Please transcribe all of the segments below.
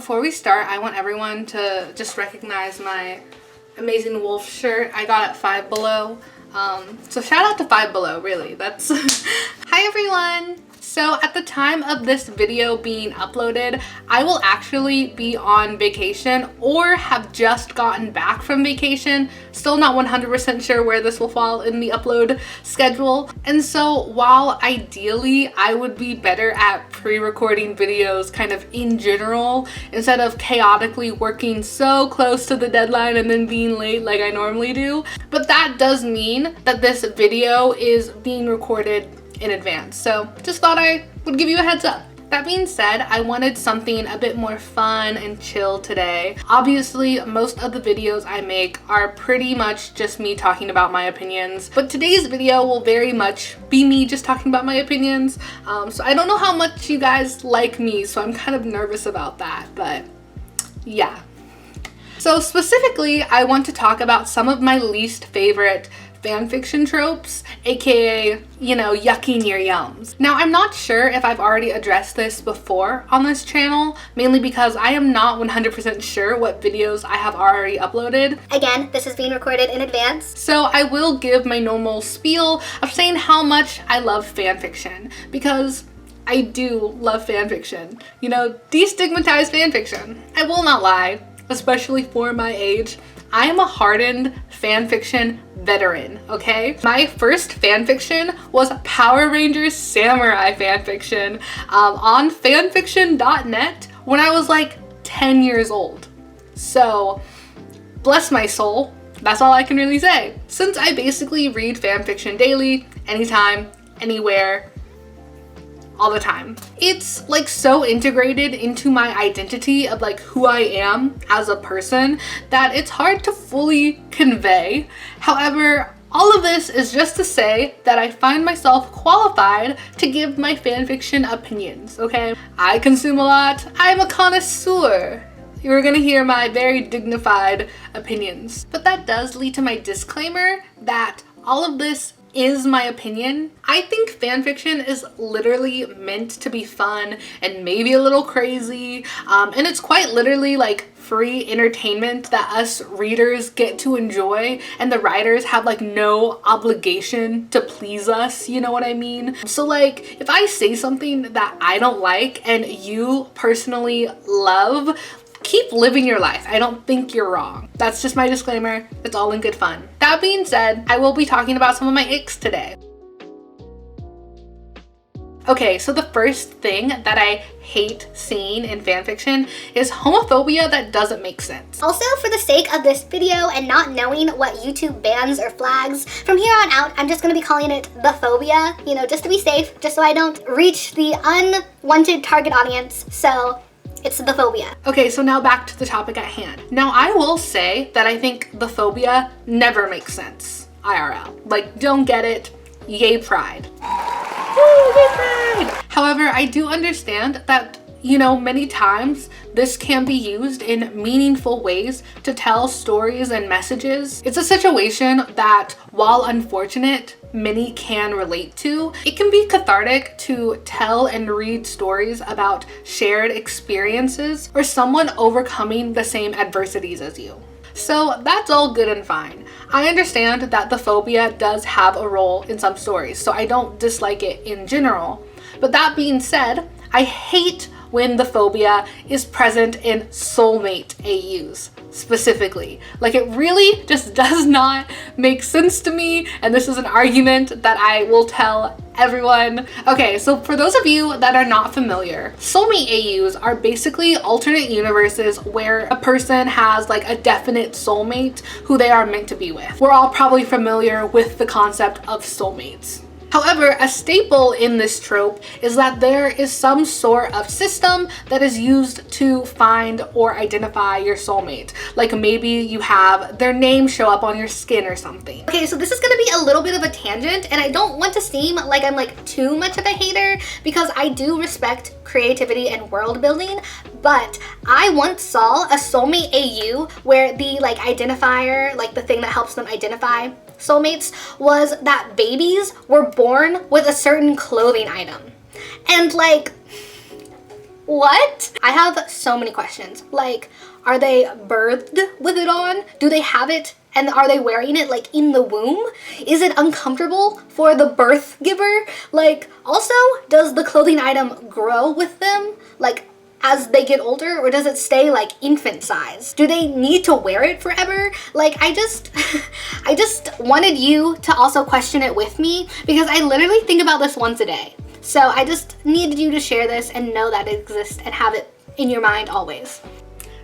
before we start, I want everyone to just recognize my amazing wolf shirt I got at Five Below. So shout out to Five Below, really. That's Hi everyone! So at the time of this video being uploaded, I will actually be on vacation or have just gotten back from vacation. Still not 100% sure where this will fall in the upload schedule. And so while ideally I would be better at pre-recording videos kind of in general, instead of chaotically working so close to the deadline and then being late like I normally do, but that does mean that this video is being recorded in advance. So just thought I would give you a heads up. That being said, I wanted something a bit more fun and chill today. Obviously, most of the videos I make are pretty much just me talking about my opinions, but today's video will very much be me just talking about my opinions. So I don't know how much you guys like me, so I'm kind of nervous about that, but yeah. So specifically, I want to talk about some of my least favorite fanfiction tropes, aka, you know, yucky near yums. Now, I'm not sure if I've already addressed this before on this channel, mainly because I am not 100% sure what videos I have already uploaded. Again, this is being recorded in advance. So I will give my normal spiel of saying how much I love fanfiction, because I do love fanfiction. You know, destigmatize fanfiction. I will not lie, especially for my age. I am a hardened fanfiction veteran, okay? My first fanfiction was Power Rangers Samurai fanfiction on fanfiction.net when I was like 10 years old. So, bless my soul, that's all I can really say. Since I basically read fanfiction daily, anytime, anywhere, all the time. It's like so integrated into my identity of like who I am as a person that it's hard to fully convey. However, all of this is just to say that I find myself qualified to give my fanfiction opinions, okay? I consume a lot. I'm a connoisseur. You're gonna hear my very dignified opinions. But that does lead to my disclaimer that all of this is my opinion. I think fanfiction is literally meant to be fun and maybe a little crazy, and it's quite literally like free entertainment that us readers get to enjoy, and the writers have like no obligation to please us, you know what I mean? So like, if I say something that I don't like and you personally love, keep living your life. I don't think you're wrong. That's just my disclaimer. It's all in good fun. That being said, I will be talking about some of my icks today. Okay, so the first thing that I hate seeing in fanfiction is homophobia that doesn't make sense. Also, for the sake of this video and not knowing what YouTube bans or flags, from here on out, I'm just gonna be calling it the phobia, you know, just to be safe, just so I don't reach the unwanted target audience. So it's the phobia. Okay, so now back to the topic at hand. Now, I will say that I think the phobia never makes sense, IRL. Like, don't get it, yay pride. Woo, yay pride! However, I do understand that, you know, many times this can be used in meaningful ways to tell stories and messages. It's a situation that, while unfortunate, many can relate to. It can be cathartic to tell and read stories about shared experiences or someone overcoming the same adversities as you. So that's all good and fine. I understand that the phobia does have a role in some stories, so I don't dislike it in general. But that being said, I hate when the phobia is present in soulmate AUs specifically. Like, it really just does not make sense to me, and this is an argument that I will tell everyone. Okay, so for those of you that are not familiar, soulmate AUs are basically alternate universes where a person has like a definite soulmate who they are meant to be with. We're all probably familiar with the concept of soulmates. However, a staple in this trope is that there is some sort of system that is used to find or identify your soulmate. Like maybe you have their name show up on your skin or something. Okay, so this is gonna be a little bit of a tangent, and I don't want to seem like I'm like too much of a hater, because I do respect creativity and world building, but I once saw a soulmate AU where the like identifier, like the thing that helps them identify soulmates, was that babies were born with a certain clothing item. And like, What? I have so many questions. Like, are they birthed with it on? Do they have it? And are they wearing it like in the womb? Is it uncomfortable for the birth giver? Like, also, does the clothing item grow with them? Like, as they get older, or does it stay like infant size? Do they need to wear it forever? Like, I just wanted you to also question it with me, because I literally think about this once a day. So I just needed you to share this and know that it exists and have it in your mind always.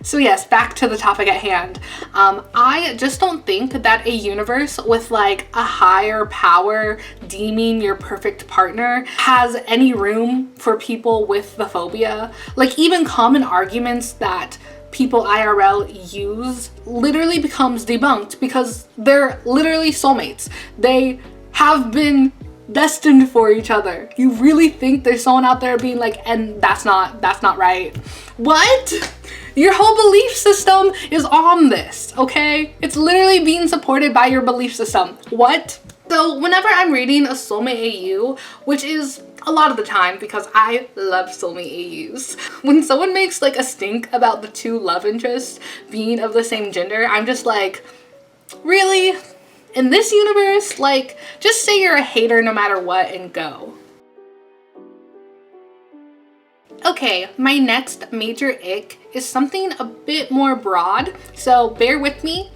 So yes, back to the topic at hand. I just don't think that a universe with like a higher power deeming your perfect partner has any room for people with the phobia. Like, even common arguments that people IRL use literally becomes debunked because they're literally soulmates. They have been destined for each other. You really think there's someone out there being like, and that's not right? What? Your whole belief system is on this, okay? It's literally being supported by your belief system. What? So whenever I'm reading a soulmate AU, which is a lot of the time because I love soulmate AUs, when someone makes like a stink about the two love interests being of the same gender, I'm just like, really? In this universe? Like, just say you're a hater no matter what and go. Okay, my next major ick is something a bit more broad, so bear with me.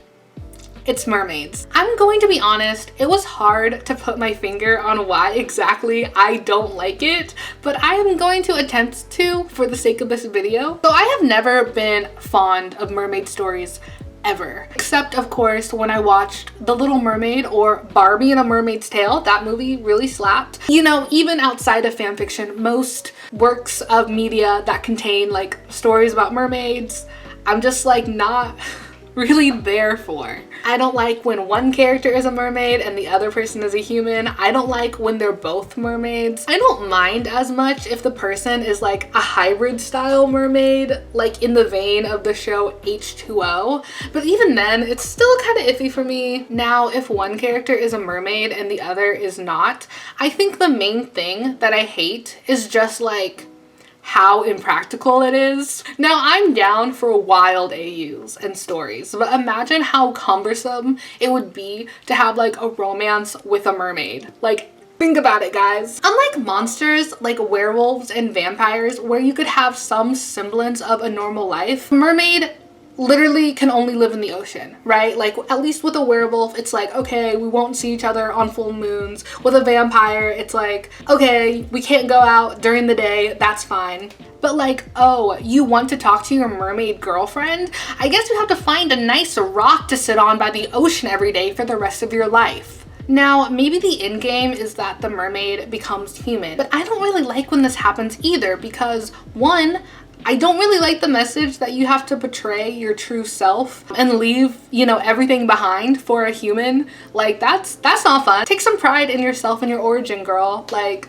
It's mermaids. I'm going to be honest, it was hard to put my finger on why exactly I don't like it, but I am going to attempt to for the sake of this video. So I have never been fond of mermaid stories ever, except of course when I watched The Little Mermaid or Barbie and a Mermaid's Tale. That movie really slapped. You know, even outside of fanfiction, most works of media that contain like stories about mermaids, I'm just like not really there for. I don't like when one character is a mermaid and the other person is a human. I don't like when they're both mermaids. I don't mind as much if the person is like a hybrid style mermaid, like in the vein of the show H2O, but even then it's still kind of iffy for me. Now, if one character is a mermaid and the other is not, I think the main thing that I hate is just like how impractical it is. Now, I'm down for wild AUs and stories, but imagine how cumbersome it would be to have like a romance with a mermaid. Like, think about it, guys. Unlike monsters like werewolves and vampires, where you could have some semblance of a normal life, mermaid literally can only live in the ocean, right? Like, at least with a werewolf, it's like, okay, we won't see each other on full moons. With a vampire, it's like, okay, we can't go out during the day, that's fine. But like, oh, you want to talk to your mermaid girlfriend? I guess you have to find a nice rock to sit on by the ocean every day for the rest of your life. Now, maybe the end game is that the mermaid becomes human, but I don't really like when this happens either, because one, I don't really like the message that you have to betray your true self and leave, you know, everything behind for a human. Like, that's not fun. Take some pride in yourself and your origin, girl. Like,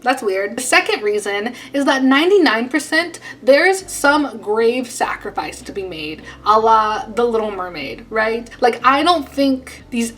that's weird. The second reason is that 99% there's some grave sacrifice to be made, a la The Little Mermaid, right? Like, I don't think these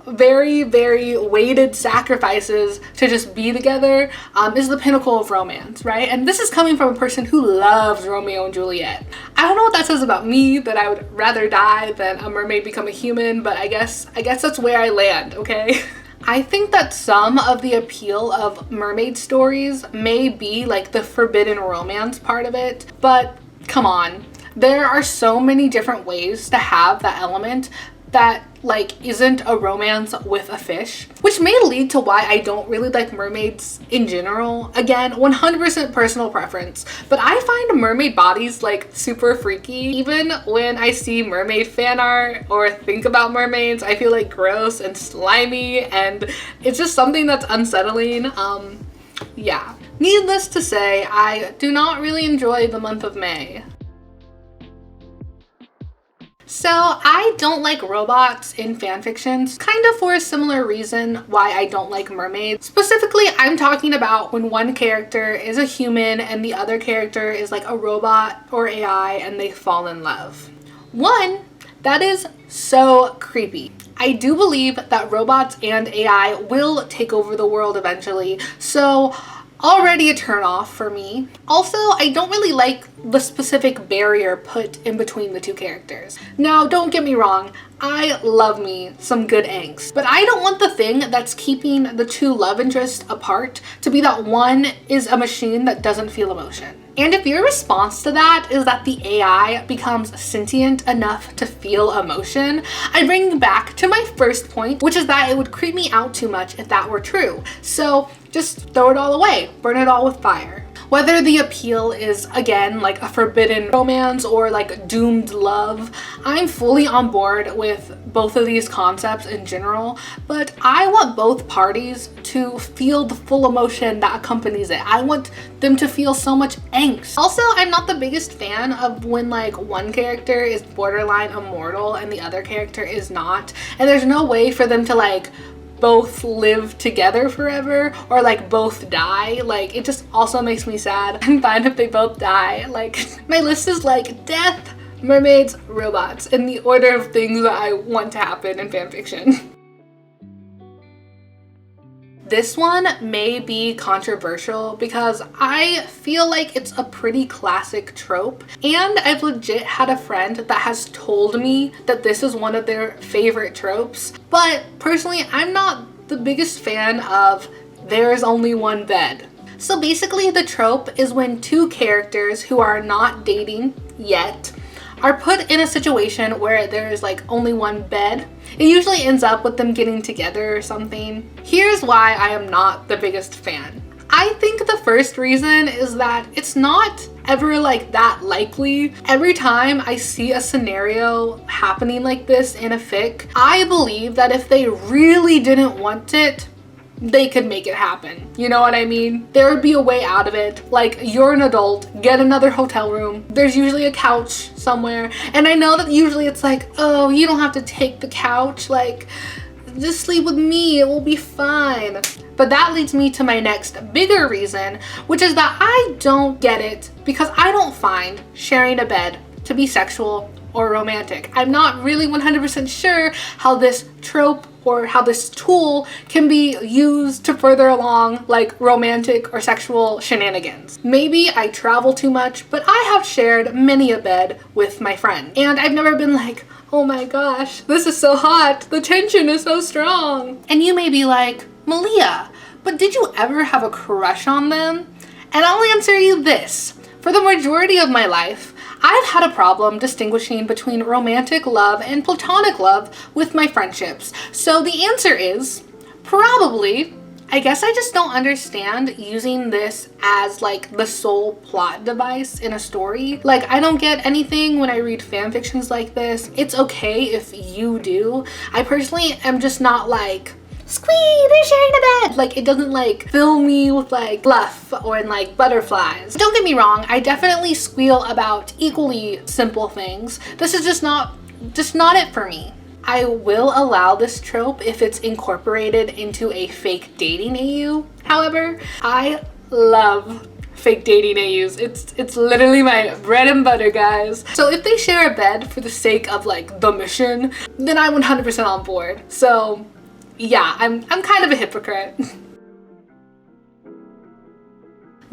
very, very weighted sacrifices to just be together is the pinnacle of romance, right? And this is coming from a person who loves Romeo and Juliet. I don't know what that says about me, that I would rather die than a mermaid become a human, but I guess that's where I land, okay? I think that some of the appeal of mermaid stories may be like the forbidden romance part of it, but come on. There are so many different ways to have that element that like isn't a romance with a fish, which may lead to why I don't really like mermaids in general. Again, 100% personal preference, but I find mermaid bodies like super freaky. Even when I see mermaid fan art or think about mermaids, I feel like gross and slimy, and it's just something that's unsettling. Yeah. Needless to say, I do not really enjoy the month of May. So I don't like robots in fanfictions, kind of for a similar reason why I don't like mermaids. Specifically, I'm talking about when one character is a human and the other character is like a robot or AI and they fall in love. One, that is so creepy. I do believe that robots and AI will take over the world eventually, so Already a turn off for me. Also, I don't really like the specific barrier put in between the two characters. Now, don't get me wrong, I love me some good angst, but I don't want the thing that's keeping the two love interests apart to be that one is a machine that doesn't feel emotion. And if your response to that is that the AI becomes sentient enough to feel emotion, I bring you back to my first point, which is that it would creep me out too much if that were true. So just throw it all away, burn it all with fire. Whether the appeal is, again, like a forbidden romance or like doomed love, I'm fully on board with both of these concepts in general, but I want both parties to feel the full emotion that accompanies it. I want them to feel so much angst. Also, I'm not the biggest fan of when like one character is borderline immortal and the other character is not, and there's no way for them to like both live together forever or like both die. Like, it just also makes me sad. I'm fine if they both die. Like, my list is like death, mermaids, robots in the order of things that I want to happen in fanfiction. This one may be controversial because I feel like it's a pretty classic trope, and I've legit had a friend that has told me that this is one of their favorite tropes, but personally I'm not the biggest fan of there's only one bed. So basically the trope is when two characters who are not dating yet are put in a situation where there is like only one bed. It usually ends up with them getting together or something. Here's why I am not the biggest fan. I think the first reason is that it's not ever like that likely. Every time I see a scenario happening like this in a fic, I believe that if they really didn't want it, they could make it happen. You know what I mean? There would be a way out of it. Like, you're an adult, get another hotel room. There's usually a couch somewhere. And I know that usually it's like, oh, you don't have to take the couch. Like, just sleep with me, it will be fine. But that leads me to my next bigger reason, which is that I don't get it because I don't find sharing a bed to be sexual or romantic. I'm not really 100% sure how this trope or how this tool can be used to further along like romantic or sexual shenanigans. Maybe I travel too much, but I have shared many a bed with my friend, and I've never been like, oh my gosh, this is so hot, the tension is so strong. And you may be like, Malia, but did you ever have a crush on them? And I'll answer you this. For the majority of my life, I've had a problem distinguishing between romantic love and platonic love with my friendships. So the answer is probably. I guess I just don't understand using this as like the sole plot device in a story. Like, I don't get anything when I read fan fictions like this. It's okay if you do. I personally am just not like, squee, they're sharing a bed. Like, it doesn't like fill me with like fluff or like butterflies. Don't get me wrong, I definitely squeal about equally simple things. This is just not it for me. I will allow this trope if it's incorporated into a fake dating AU. However, I love fake dating AUs. It's literally my bread and butter, guys. So if they share a bed for the sake of like the mission, then I'm 100% on board. So yeah, I'm kind of a hypocrite.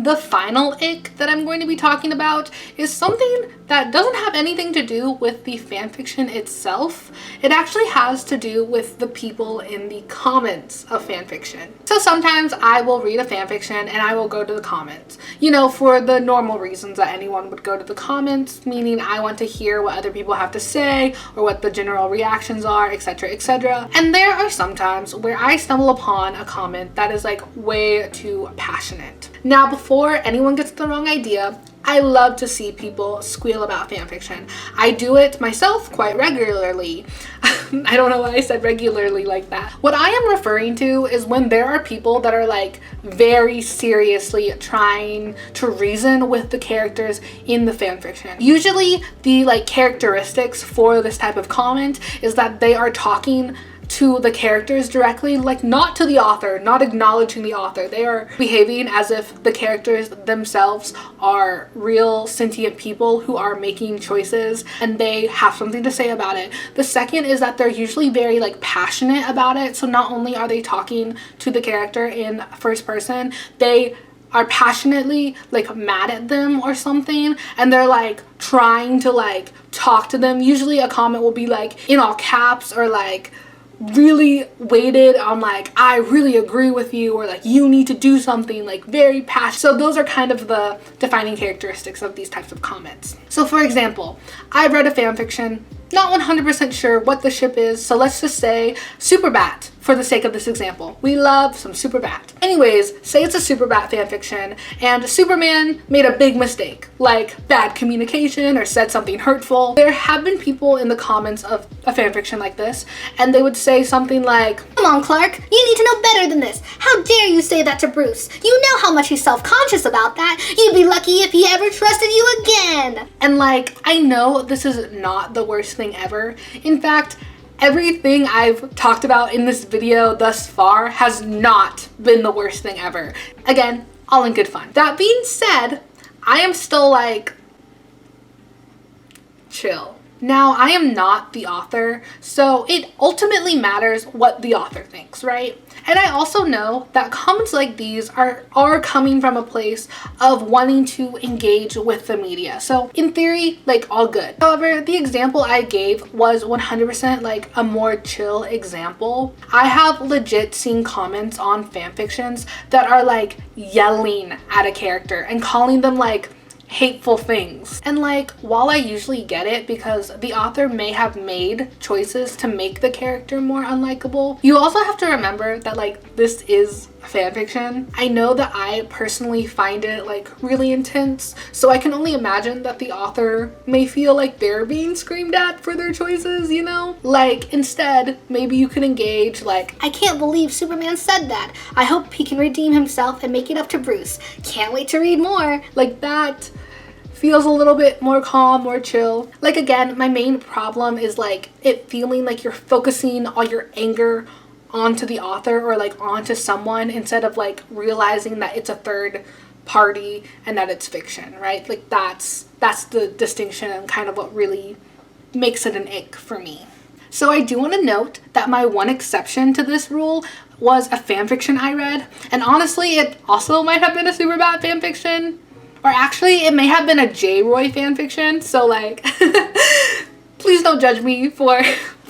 The final ick that I'm going to be talking about is something that doesn't have anything to do with the fanfiction itself. It actually has to do with the people in the comments of fanfiction. So sometimes I will read a fanfiction and I will go to the comments, you know, for the normal reasons that anyone would go to the comments, meaning I want to hear what other people have to say or what the general reactions are, etc., etc. And there are some times where I stumble upon a comment that is like way too passionate. Now, before anyone gets the wrong idea, I love to see people squeal about fanfiction. I do it myself quite regularly. I don't know why I said regularly like that. What I am referring to is when there are people that are like very seriously trying to reason with the characters in the fanfiction. Usually the like characteristics for this type of comment is that they are talking to the characters directly, like not to the author, not acknowledging the author. They are behaving as if the characters themselves are real sentient people who are making choices and they have something to say about it. The second is that they're usually very like passionate about it. So not only are they talking to the character in first person, they are passionately like mad at them or something, and they're like trying to like talk to them. Usually a comment will be like in all caps or like really weighted on like, I really agree with you, or like, you need to do something, like very passionate. So those are kind of the defining characteristics of these types of comments. So for example, I've read a fanfiction, not 100% sure what the ship is, so let's just say Superbat for the sake of this example. We love some Superbat. Anyways, say it's a Superbat fanfiction and Superman made a big mistake, like bad communication or said something hurtful. There have been people in the comments of a fanfiction like this, and they would say something like, "Come on, Clark, you need to know better than this. How dare you say that to Bruce? You know how much he's self-conscious about that. You'd be lucky if he ever trusted you again." And like, I know this is not the worst thing ever. In fact, everything I've talked about in this video thus far has not been the worst thing ever. Again, all in good fun. That being said, I am still like, chill. Now, I am not the author, so it ultimately matters what the author thinks, right? And I also know that comments like these are coming from a place of wanting to engage with the media. So in theory, like, all good. However, the example I gave was 100% like a more chill example. I have legit seen comments on fanfictions that are like yelling at a character and calling them like hateful things. And like, while I usually get it because the author may have made choices to make the character more unlikable, you also have to remember that like, this is fanfiction. I know that I personally find it like really intense, so I can only imagine that the author may feel like they're being screamed at for their choices, you know? Like, instead, maybe you can engage like, "I can't believe Superman said that. I hope he can redeem himself and make it up to Bruce. Can't wait to read more." like that feels a little bit more calm, more chill. Like, again, my main problem is like it feeling like you're focusing all your anger onto the author or like onto someone instead of like realizing that it's a third party and that it's fiction, right? Like that's the distinction and kind of what really makes it an ick for me. So I do want to note that my one exception to this rule was a fanfiction I read, and honestly it also might have been a Superbad fanfiction, or actually it may have been a J-Roy fanfiction, so like please don't judge me for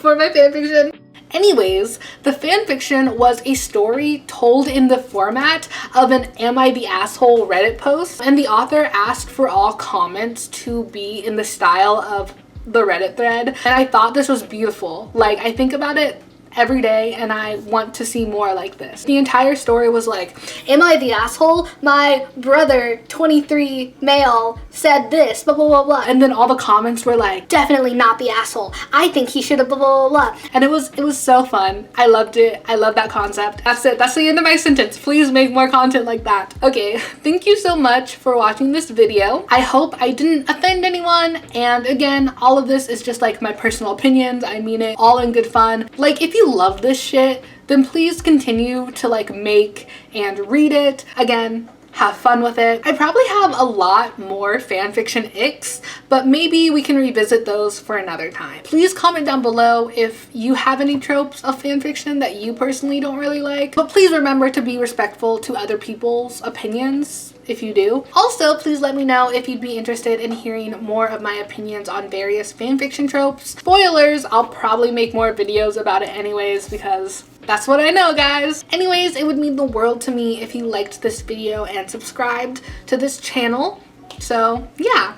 my fanfiction. Anyways, the fanfiction was a story told in the format of an Am I the Asshole Reddit post, and the author asked for all comments to be in the style of the Reddit thread, and I thought this was beautiful. Like, I think about it every day and I want to see more like this. The entire story was like, "Am I the asshole? My brother, 23, male, said this, blah, blah, blah, blah." and then all the comments were like, "Definitely not the asshole. I think he should have blah, blah, blah, blah." and it was so fun. I loved it. I love that concept. That's it. That's the end of my sentence. Please make more content like that. Okay, thank you so much for watching this video. I hope I didn't offend anyone, and again, all of this is just like my personal opinions. I mean it all in good fun. Like, if you love this shit, then please continue to like make and read it. Again, have fun with it. I probably have a lot more fanfiction icks, but maybe we can revisit those for another time. Please comment down below if you have any tropes of fanfiction that you personally don't really like, but please remember to be respectful to other people's opinions if you do. Also, please let me know if you'd be interested in hearing more of my opinions on various fanfiction tropes. Spoilers, I'll probably make more videos about it anyways because that's what I know, guys. Anyways, it would mean the world to me if you liked this video and subscribed to this channel. So yeah,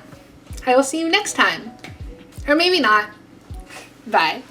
I will see you next time. Or maybe not. Bye.